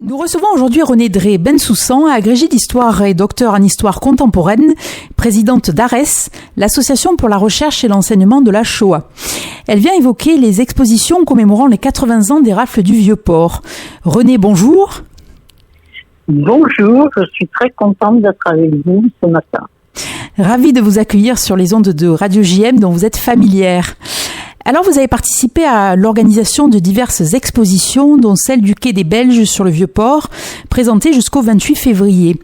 Nous recevons aujourd'hui Renée Drey Bensoussan, agrégée d'histoire et docteur en histoire contemporaine, présidente d'ARES, l'association pour la recherche et l'enseignement de la Shoah. Elle vient évoquer les expositions commémorant les 80 ans des rafles du Vieux-Port. Renée, bonjour. Bonjour, je suis très contente d'être avec vous ce matin. Ravie de vous accueillir sur les ondes de Radio JM dont vous êtes familière. Alors, vous avez participé à l'organisation de diverses expositions, dont celle du Quai des Belges sur le Vieux-Port, présentée jusqu'au 28 février.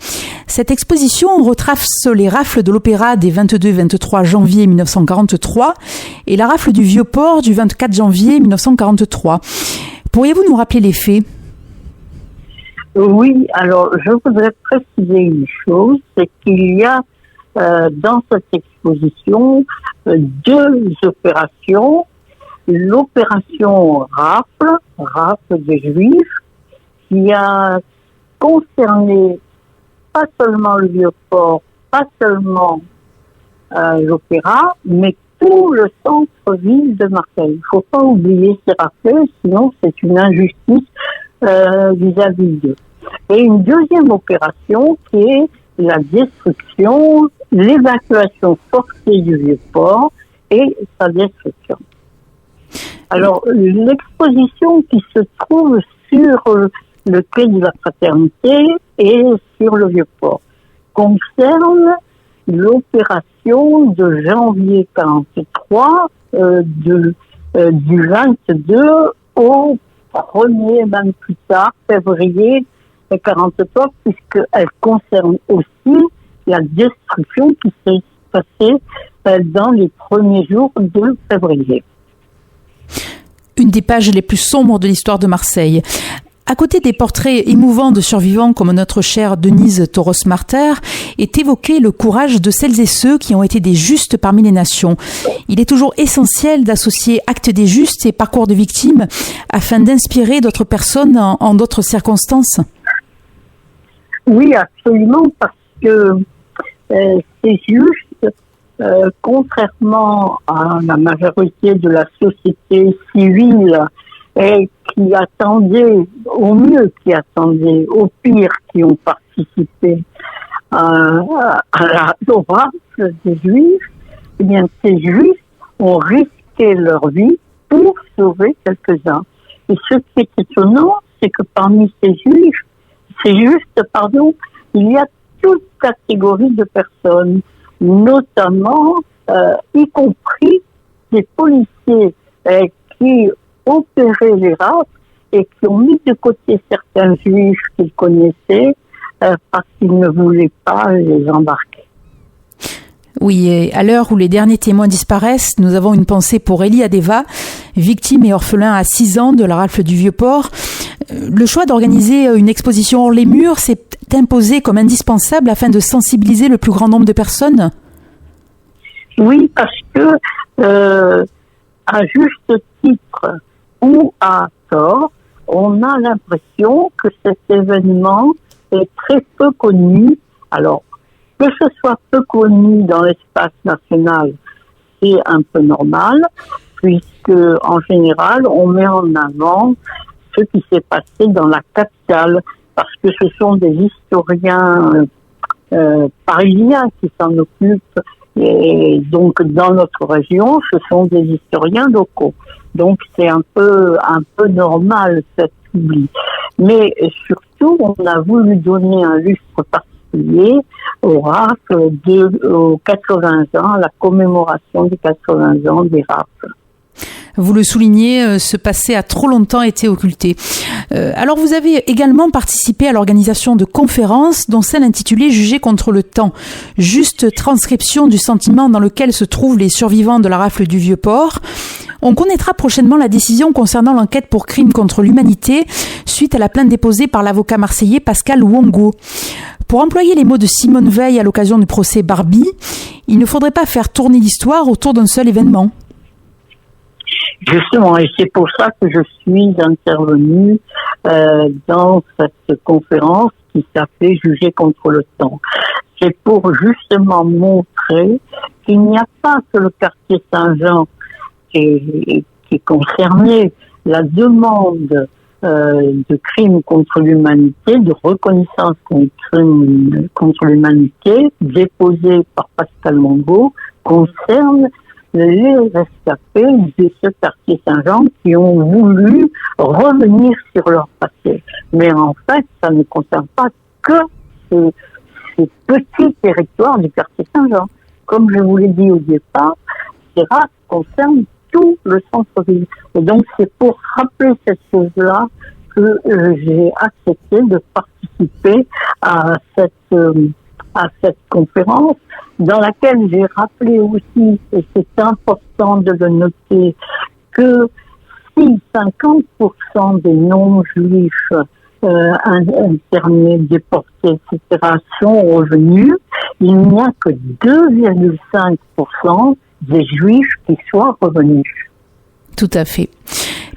Cette exposition retrace les rafles de l'Opéra des 22 et 23 janvier 1943 et la rafle du Vieux-Port du 24 janvier 1943. Pourriez-vous nous rappeler les faits ? Oui, alors je voudrais préciser une chose, c'est qu'il y a dans cette exposition deux opérations. L'opération Rafle des Juifs, qui a concerné pas seulement le Vieux-Port, pas seulement l'opéra, mais tout le centre-ville de Marseille. Il ne faut pas oublier ces rafles, sinon c'est une injustice vis-à-vis d'eux. Et une deuxième opération qui est la destruction, l'évacuation forcée du Vieux-Port et sa destruction. Alors, l'exposition qui se trouve sur le quai de la Fraternité et sur le Vieux-Port concerne l'opération de janvier 43, du 22 au 1er, même plus tard, février 43, puisqu'elle concerne aussi la destruction qui s'est passée dans les premiers jours de février. Une des pages les plus sombres de l'histoire de Marseille. À côté des portraits émouvants de survivants comme notre chère Denise Toros-Marter, est évoqué le courage de celles et ceux qui ont été des justes parmi les nations. Il est toujours essentiel d'associer actes des justes et parcours de victimes afin d'inspirer d'autres personnes en d'autres circonstances. Oui, absolument, parce que c'est juste, contrairement à la majorité de la société civile qui attendait, au mieux qui attendait, au pire qui ont participé au rafle des Juifs, eh bien ces Juifs ont risqué leur vie pour sauver quelques-uns. Et ce qui est étonnant, c'est que parmi ces Juifs, il y a toute catégorie de personnes, notamment, y compris des policiers qui opéraient les rafles et qui ont mis de côté certains juifs qu'ils connaissaient parce qu'ils ne voulaient pas les embarquer. Oui, et à l'heure où les derniers témoins disparaissent, nous avons une pensée pour Elie Adeva, victime et orphelin à 6 ans de la rafle du Vieux-Port. Le choix d'organiser une exposition hors les murs s'est imposé comme indispensable afin de sensibiliser le plus grand nombre de personnes. Oui, parce que à juste titre ou à tort, on a l'impression que cet événement est très peu connu. Alors, que ce soit peu connu dans l'espace national, c'est un peu normal, puisque en général, on met en avant ce qui s'est passé dans la capitale, parce que ce sont des historiens parisiens qui s'en occupent, et donc dans notre région, ce sont des historiens locaux. Donc c'est un peu normal cet oubli. Mais surtout, on a voulu donner un lustre particulier au rafle aux 80 ans, à la commémoration des 80 ans des rafles. Vous le soulignez, ce passé a trop longtemps été occulté. Alors vous avez également participé à l'organisation de conférences, dont celle intitulée « Juger contre le temps », juste transcription du sentiment dans lequel se trouvent les survivants de la rafle du Vieux-Port. On connaîtra prochainement la décision concernant l'enquête pour crime contre l'humanité suite à la plainte déposée par l'avocat marseillais Pascal Ouongo. Pour employer les mots de Simone Veil à l'occasion du procès Barbie, il ne faudrait pas faire tourner l'histoire autour d'un seul événement. Justement, et c'est pour ça que je suis intervenue dans cette conférence qui s'appelait « Juger contre le temps ». C'est pour justement montrer qu'il n'y a pas que le quartier Saint-Jean qui est concerné. La demande de crimes contre l'humanité, de reconnaissance contre l'humanité, déposé par Pascal Mongo, concerne les rescapés de ce quartier Saint-Jean qui ont voulu revenir sur leur passé. Mais en fait, ça ne concerne pas que ce petit territoire du quartier Saint-Jean. Comme je vous l'ai dit au départ, CERAC concerne tout le centre-ville. Et donc, c'est pour rappeler cette chose-là que j'ai accepté de participer à cette conférence, dans laquelle j'ai rappelé aussi, et c'est important de le noter, que si 50% des non-juifs internés, déportés, etc., sont revenus, il n'y a que 2,5% des juifs qui soient revenus. Tout à fait.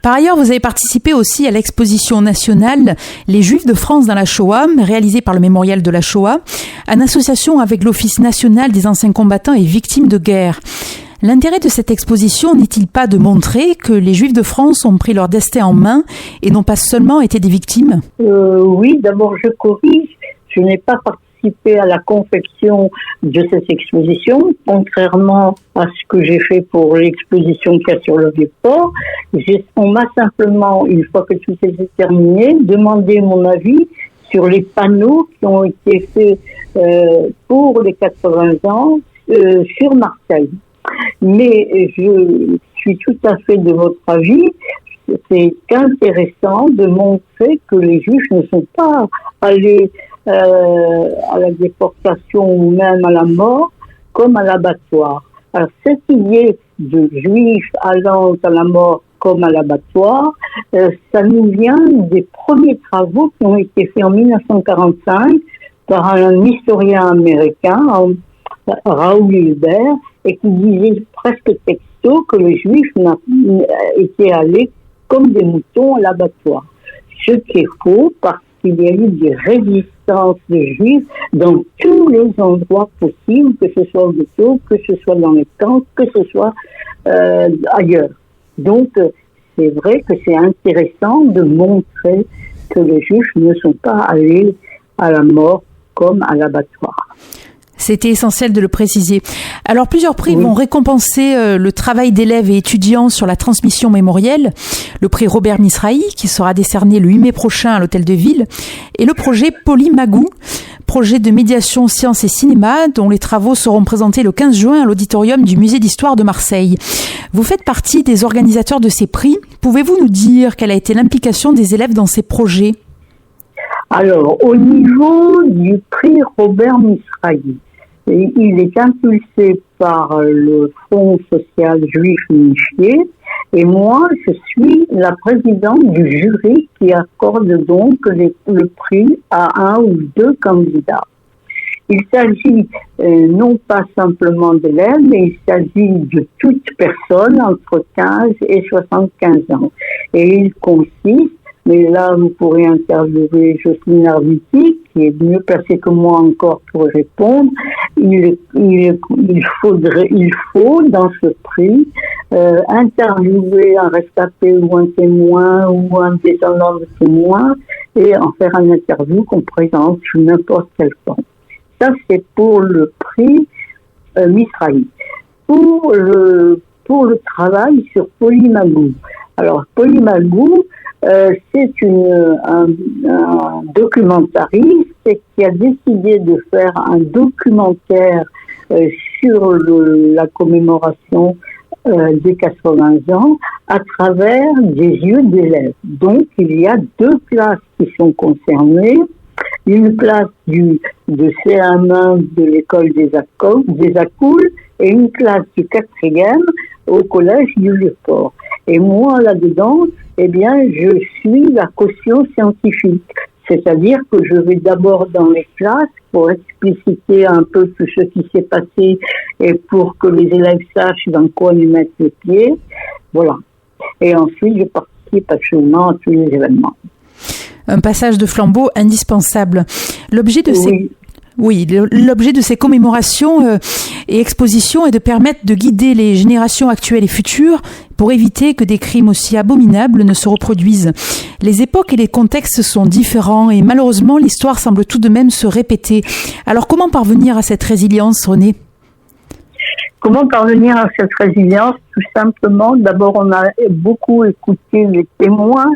Par ailleurs, vous avez participé aussi à l'exposition nationale Les Juifs de France dans la Shoah, réalisée par le Mémorial de la Shoah, en association avec l'Office national des anciens combattants et victimes de guerre. L'intérêt de cette exposition n'est-il pas de montrer que les Juifs de France ont pris leur destin en main et n'ont pas seulement été des victimes ? Oui, d'abord je corrige. Je n'ai pas participé à la confection de cette exposition, contrairement à ce que j'ai fait pour l'exposition qu'il y a sur le Vieux-Port. On m'a simplement, une fois que tout était terminé, demandé mon avis sur les panneaux qui ont été faits pour les 80 ans sur Marseille. Mais je suis tout à fait de votre avis. C'est intéressant de montrer que les Juifs ne sont pas allés à la déportation ou même à la mort comme à l'abattoir. Alors cette idée de Juifs allant à la mort comme à l'abattoir, ça nous vient des premiers travaux qui ont été faits en 1945 par un historien américain, Raoul Hilbert, et qui disait presque texto que les Juifs étaient allés comme des moutons à l'abattoir. Ce qui est faux, parce qu'il y a eu des résistances de Juifs dans tous les endroits possibles, que ce soit au ghetto, que ce soit dans les camps, que ce soit ailleurs. Donc, c'est vrai que c'est intéressant de montrer que les Juifs ne sont pas allés à la mort comme à l'abattoir. C'était essentiel de le préciser. Alors, plusieurs prix vont récompenser le travail d'élèves et étudiants sur la transmission mémorielle. Le prix Robert Misrahi, qui sera décerné le 8 mai prochain à l'Hôtel de Ville, et le projet Polymagou, projet de médiation sciences et cinéma, dont les travaux seront présentés le 15 juin à l'auditorium du Musée d'Histoire de Marseille. Vous faites partie des organisateurs de ces prix. Pouvez-vous nous dire quelle a été l'implication des élèves dans ces projets ? Alors, au niveau du prix Robert Misrahi, il est impulsé par le Fonds social juif unifié et moi, je suis la présidente du jury qui accorde donc le prix à un ou deux candidats. Il s'agit non pas simplement d'élèves, mais il s'agit de toute personne entre 15 et 75 ans. Et il consiste, mais là vous pourrez interviewer Jocelyne Arditi, qui est mieux placée que moi encore pour répondre. Il faut dans ce prix interviewer un rescapé ou un témoin ou un descendant de témoin et en faire une interview qu'on présente sous n'importe quelle forme. Ça, c'est pour le prix Misrahi. Pour le travail sur Polymagou. Alors, Polymagou, c'est un documentariste qui a décidé de faire un documentaire sur la commémoration des 80 ans à travers des yeux d'élèves. Donc, il y a deux classes qui sont concernées. Une classe de CM1 de l'école des Accoules et une classe du 4e au collège du Vieux-Port. Et moi, là-dedans, eh bien, je suis la caution scientifique. C'est-à-dire que je vais d'abord dans les classes pour expliciter un peu tout ce qui s'est passé et pour que les élèves sachent dans quoi ils mettent les pieds. Voilà. Et ensuite, je participe absolument à tous les événements. Un passage de flambeau indispensable. L'objet de Oui, l'objet de ces commémorations et expositions est de permettre de guider les générations actuelles et futures pour éviter que des crimes aussi abominables ne se reproduisent. Les époques et les contextes sont différents et malheureusement l'histoire semble tout de même se répéter. Alors comment parvenir à cette résilience, René ? Comment parvenir à cette résilience? Tout simplement, d'abord on a beaucoup écouté les témoins.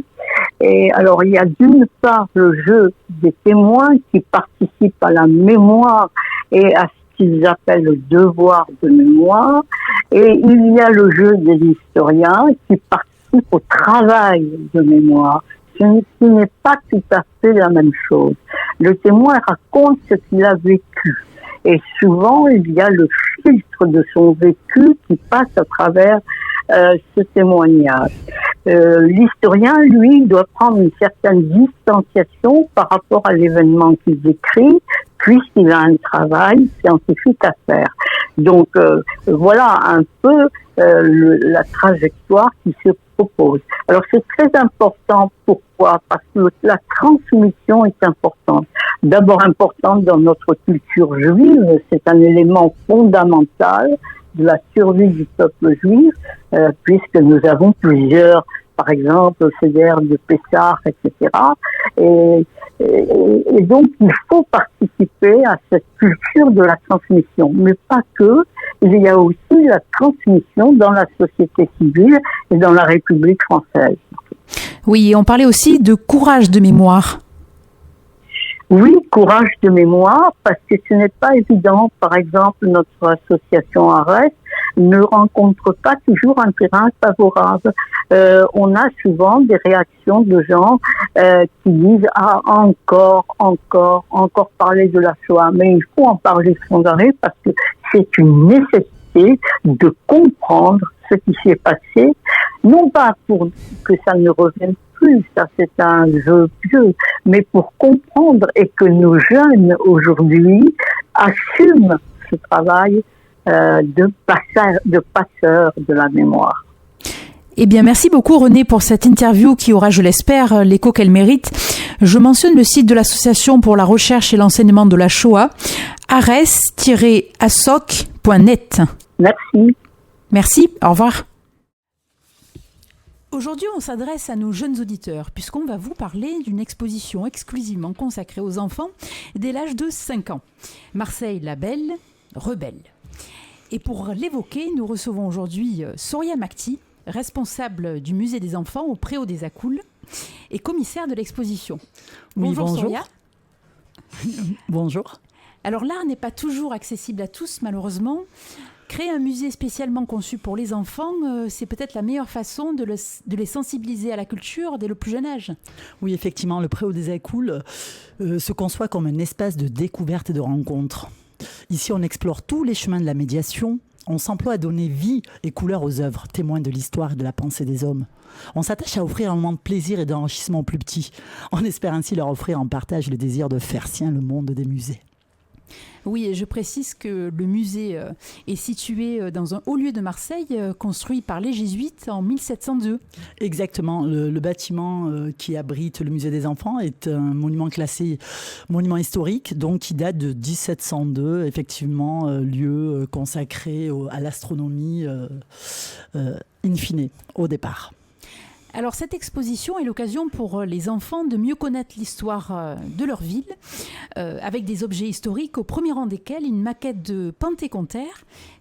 Et alors, il y a d'une part le jeu des témoins qui participent à la mémoire et à ce qu'ils appellent le devoir de mémoire. Et il y a le jeu des historiens qui participent au travail de mémoire. Ce n'est pas tout à fait la même chose. Le témoin raconte ce qu'il a vécu. Et souvent, il y a le filtre de son vécu qui passe à travers ce témoignage. L'historien, lui, doit prendre une certaine distanciation par rapport à l'événement qu'il décrit, puisqu'il a un travail scientifique à faire. Donc, voilà un peu la trajectoire qui se propose. Alors, c'est très important. Pourquoi? Parce que la transmission est importante. D'abord importante dans notre culture juive, c'est un élément fondamental de la survie du peuple juif, puisque nous avons plusieurs, par exemple, Seder de Pessah, etc. Et donc, il faut participer à cette culture de la transmission, mais pas que. Il y a aussi la transmission dans la société civile et dans la République française. Oui, et on parlait aussi de courage de mémoire. Oui, courage de mémoire, parce que ce n'est pas évident. Par exemple, notre association ARES ne rencontre pas toujours un terrain favorable. On a souvent des réactions de gens qui disent « Ah, encore parler de la Shoah ». Mais il faut en parler sans arrêt parce que c'est une nécessité de comprendre ce qui s'est passé, non pas pour que ça ne revienne plus, ça c'est un jeu pieux, mais pour comprendre et que nos jeunes aujourd'hui assument ce travail de passeur de la mémoire. Eh bien, merci beaucoup René pour cette interview qui aura, je l'espère, l'écho qu'elle mérite. Je mentionne le site de l'Association pour la recherche et l'enseignement de la Shoah, ares-asoc.net. Merci. Merci, au revoir. Aujourd'hui, on s'adresse à nos jeunes auditeurs, puisqu'on va vous parler d'une exposition exclusivement consacrée aux enfants dès l'âge de 5 ans. Marseille la Belle, rebelle. Et pour l'évoquer, nous recevons aujourd'hui Soria Makti, responsable du musée des enfants au Préau des Accoules et commissaire de l'exposition. Oui, bonjour. Soria. Bonjour. Alors l'art n'est pas toujours accessible à tous, malheureusement. Créer un musée spécialement conçu pour les enfants, c'est peut-être la meilleure façon de les sensibiliser à la culture dès le plus jeune âge. Oui, effectivement, le Préau des Accoules se conçoit comme un espace de découverte et de rencontre. Ici, on explore tous les chemins de la médiation. On s'emploie à donner vie et couleur aux œuvres, témoins de l'histoire et de la pensée des hommes. On s'attache à offrir un moment de plaisir et d'enrichissement aux plus petits. On espère ainsi leur offrir en partage le désir de faire sien le monde des musées. Oui, et je précise que le musée est situé dans un haut lieu de Marseille, construit par les Jésuites en 1702. Exactement. Le bâtiment qui abrite le musée des enfants est un monument classé monument historique, donc qui date de 1702, effectivement, lieu consacré à l'astronomie in fine, au départ. Alors cette exposition est l'occasion pour les enfants de mieux connaître l'histoire de leur ville, avec des objets historiques, au premier rang desquels une maquette de Panthéconter,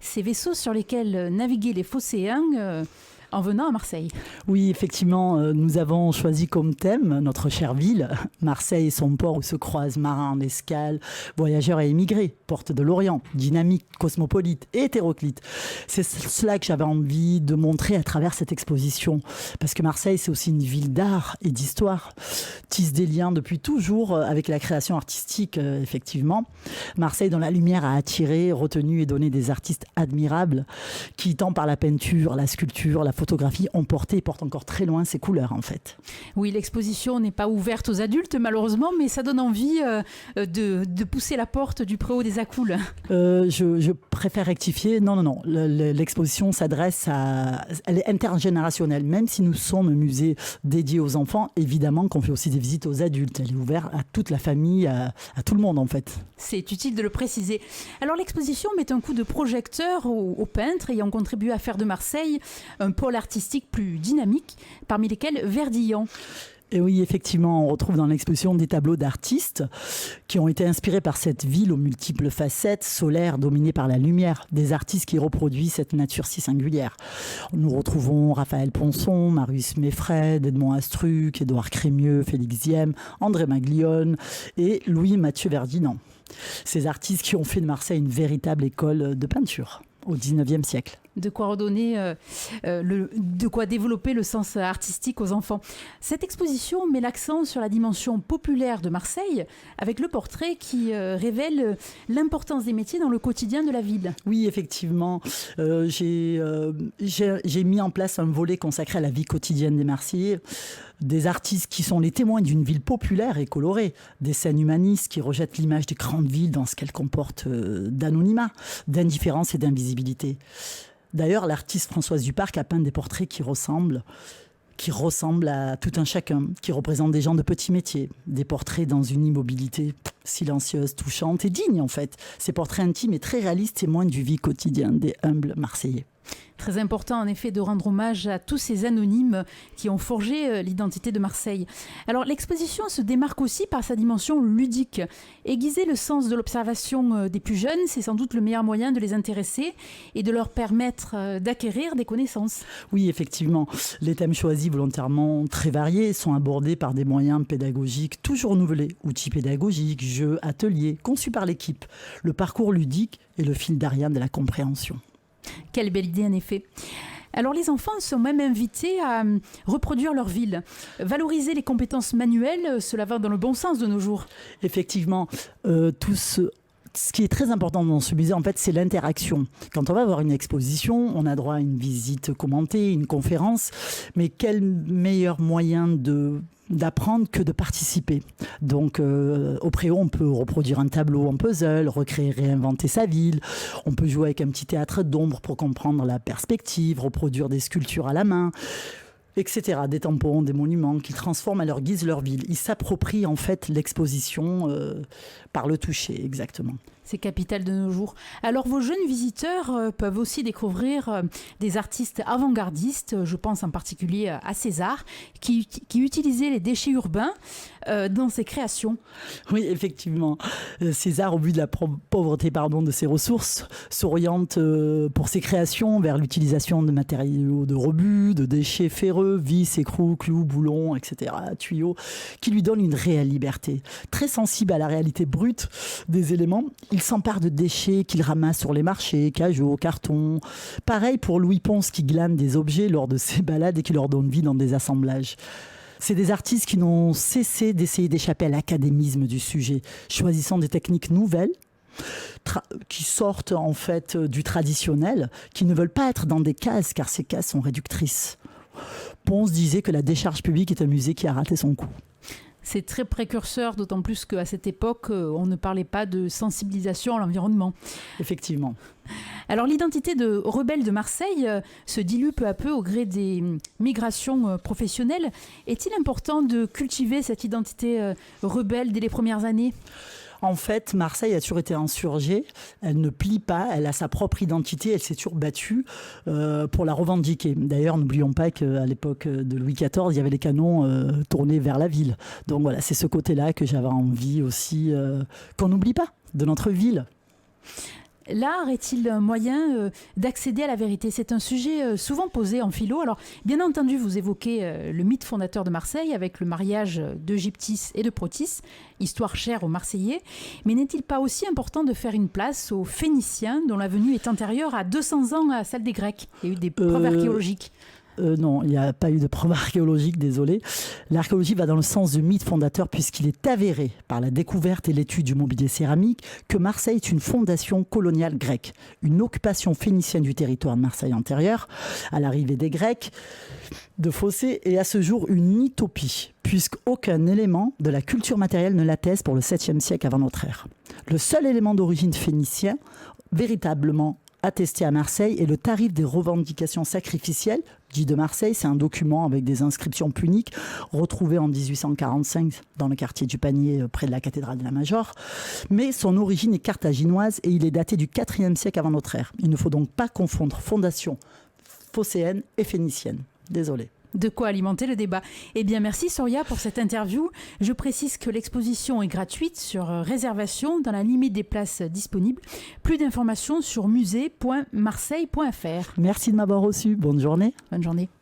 ces vaisseaux sur lesquels naviguaient les phocéens en venant à Marseille. Oui, effectivement, nous avons choisi comme thème notre chère ville, Marseille et son port où se croisent marins en escale, voyageurs et émigrés, porte de l'Orient, dynamique, cosmopolite et hétéroclite. C'est cela que j'avais envie de montrer à travers cette exposition, parce que Marseille, c'est aussi une ville d'art et d'histoire, tisse des liens depuis toujours avec la création artistique, effectivement. Marseille, dont la lumière a attiré, retenu et donné des artistes admirables, qui, tant par la peinture, la sculpture, la photographie, photographies ont porté et portent encore très loin ces couleurs en fait. Oui, l'exposition n'est pas ouverte aux adultes malheureusement, mais ça donne envie de pousser la porte du préau des Accoules. Je préfère rectifier. Non. L'exposition elle est intergénérationnelle. Même si nous sommes un musée dédié aux enfants, évidemment qu'on fait aussi des visites aux adultes. Elle est ouverte à toute la famille, à tout le monde en fait. C'est utile de le préciser. Alors l'exposition met un coup de projecteur aux peintres ayant contribué à faire de Marseille un pôle artistique plus dynamique, parmi lesquels Verdillan. Et oui, effectivement, on retrouve dans l'exposition des tableaux d'artistes qui ont été inspirés par cette ville aux multiples facettes, solaire, dominée par la lumière, des artistes qui reproduisent cette nature si singulière. Nous retrouvons Raphaël Ponson, Marius Meffred, Edmond Astruc, Édouard Crémieux, Félix Diem, André Maglione et Louis-Mathieu Verdillan. Ces artistes qui ont fait de Marseille une véritable école de peinture au XIXe siècle. De quoi redonner, de quoi développer le sens artistique aux enfants. Cette exposition met l'accent sur la dimension populaire de Marseille, avec le portrait qui révèle l'importance des métiers dans le quotidien de la ville. Oui, effectivement. J'ai mis en place un volet consacré à la vie quotidienne des Marseillais, des artistes qui sont les témoins d'une ville populaire et colorée, des scènes humanistes qui rejettent l'image des grandes villes dans ce qu'elles comportent d'anonymat, d'indifférence et d'invisibilité. D'ailleurs, l'artiste Françoise Duparc a peint des portraits qui ressemblent à tout un chacun, qui représentent des gens de petits métiers, des portraits dans une immobilité silencieuse, touchante et digne en fait. Ces portraits intimes et très réalistes témoignent du vie quotidien des humbles Marseillais. Très important en effet de rendre hommage à tous ces anonymes qui ont forgé l'identité de Marseille. Alors l'exposition se démarque aussi par sa dimension ludique. Aiguiser le sens de l'observation des plus jeunes, c'est sans doute le meilleur moyen de les intéresser et de leur permettre d'acquérir des connaissances. Oui, effectivement. Les thèmes choisis volontairement très variés sont abordés par des moyens pédagogiques toujours renouvelés. Outils pédagogiques, jeux, ateliers, conçus par l'équipe. Le parcours ludique est le fil d'Ariane de la compréhension. Quelle belle idée en effet. Alors les enfants sont même invités à reproduire leur ville. Valoriser les compétences manuelles, cela va dans le bon sens de nos jours. Effectivement, ce qui est très important dans ce musée, en fait, c'est l'interaction. Quand on va voir une exposition, on a droit à une visite commentée, une conférence, mais quel meilleur moyen d'apprendre que de participer. Donc au préau, on peut reproduire un tableau en puzzle, recréer, réinventer sa ville. On peut jouer avec un petit théâtre d'ombre pour comprendre la perspective, reproduire des sculptures à la main, etc. Des tampons, des monuments qu'ils transforment à leur guise leur ville. Ils s'approprient en fait l'exposition par le toucher, exactement. C'est capital de nos jours. Alors vos jeunes visiteurs peuvent aussi découvrir des artistes avant-gardistes, je pense en particulier à César, qui utilisait les déchets urbains dans ses créations. Oui, effectivement. César, au vu de la pauvreté de ses ressources, s'oriente pour ses créations vers l'utilisation de matériaux de rebut, de déchets ferreux, vis, écrous, clous, boulons, etc., tuyaux, qui lui donnent une réelle liberté. Très sensible à la réalité brute des éléments, il s'empare de déchets qu'il ramasse sur les marchés, cajots, cartons. Pareil pour Louis Ponce qui glane des objets lors de ses balades et qui leur donne vie dans des assemblages. C'est des artistes qui n'ont cessé d'essayer d'échapper à l'académisme du sujet, choisissant des techniques nouvelles qui sortent en fait du traditionnel, qui ne veulent pas être dans des cases car ces cases sont réductrices. Ponce disait que la décharge publique est un musée qui a raté son coup. C'est très précurseur, d'autant plus qu'à cette époque, on ne parlait pas de sensibilisation à l'environnement. Effectivement. Alors l'identité de rebelle de Marseille se dilue peu à peu au gré des migrations professionnelles. Est-il important de cultiver cette identité rebelle dès les premières années ? En fait, Marseille a toujours été insurgée. Elle ne plie pas, elle a sa propre identité, elle s'est toujours battue pour la revendiquer. D'ailleurs, n'oublions pas qu'à l'époque de Louis XIV, il y avait les canons tournés vers la ville. Donc voilà, c'est ce côté-là que j'avais envie aussi qu'on n'oublie pas de notre ville. L'art est-il un moyen d'accéder à la vérité ? C'est un sujet souvent posé en philo. Alors, bien entendu, vous évoquez le mythe fondateur de Marseille avec le mariage d'Eugyptis et de Protis, histoire chère aux Marseillais. Mais n'est-il pas aussi important de faire une place aux Phéniciens, dont la venue est antérieure à 200 ans à celle des Grecs ? Il y a eu des preuves archéologiques. Non, il n'y a pas eu de preuve archéologique, désolé. L'archéologie va dans le sens du mythe fondateur puisqu'il est avéré par la découverte et l'étude du mobilier céramique que Marseille est une fondation coloniale grecque, une occupation phénicienne du territoire de Marseille antérieure à l'arrivée des Grecs de Phocée et à ce jour une utopie puisqu'aucun élément de la culture matérielle ne l'atteste pour le 7e siècle avant notre ère. Le seul élément d'origine phénicien véritablement attesté à Marseille est le tarif des revendications sacrificielles, dit de Marseille. C'est un document avec des inscriptions puniques retrouvé en 1845 dans le quartier du Panier près de la cathédrale de la Major. Mais son origine est carthaginoise et il est daté du 4e siècle avant notre ère. Il ne faut donc pas confondre fondation phocéenne et phénicienne. Désolé. De quoi alimenter le débat. Eh bien, merci Soria pour cette interview. Je précise que l'exposition est gratuite sur réservation dans la limite des places disponibles. Plus d'informations sur musée.marseille.fr. Merci de m'avoir reçu. Bonne journée. Bonne journée.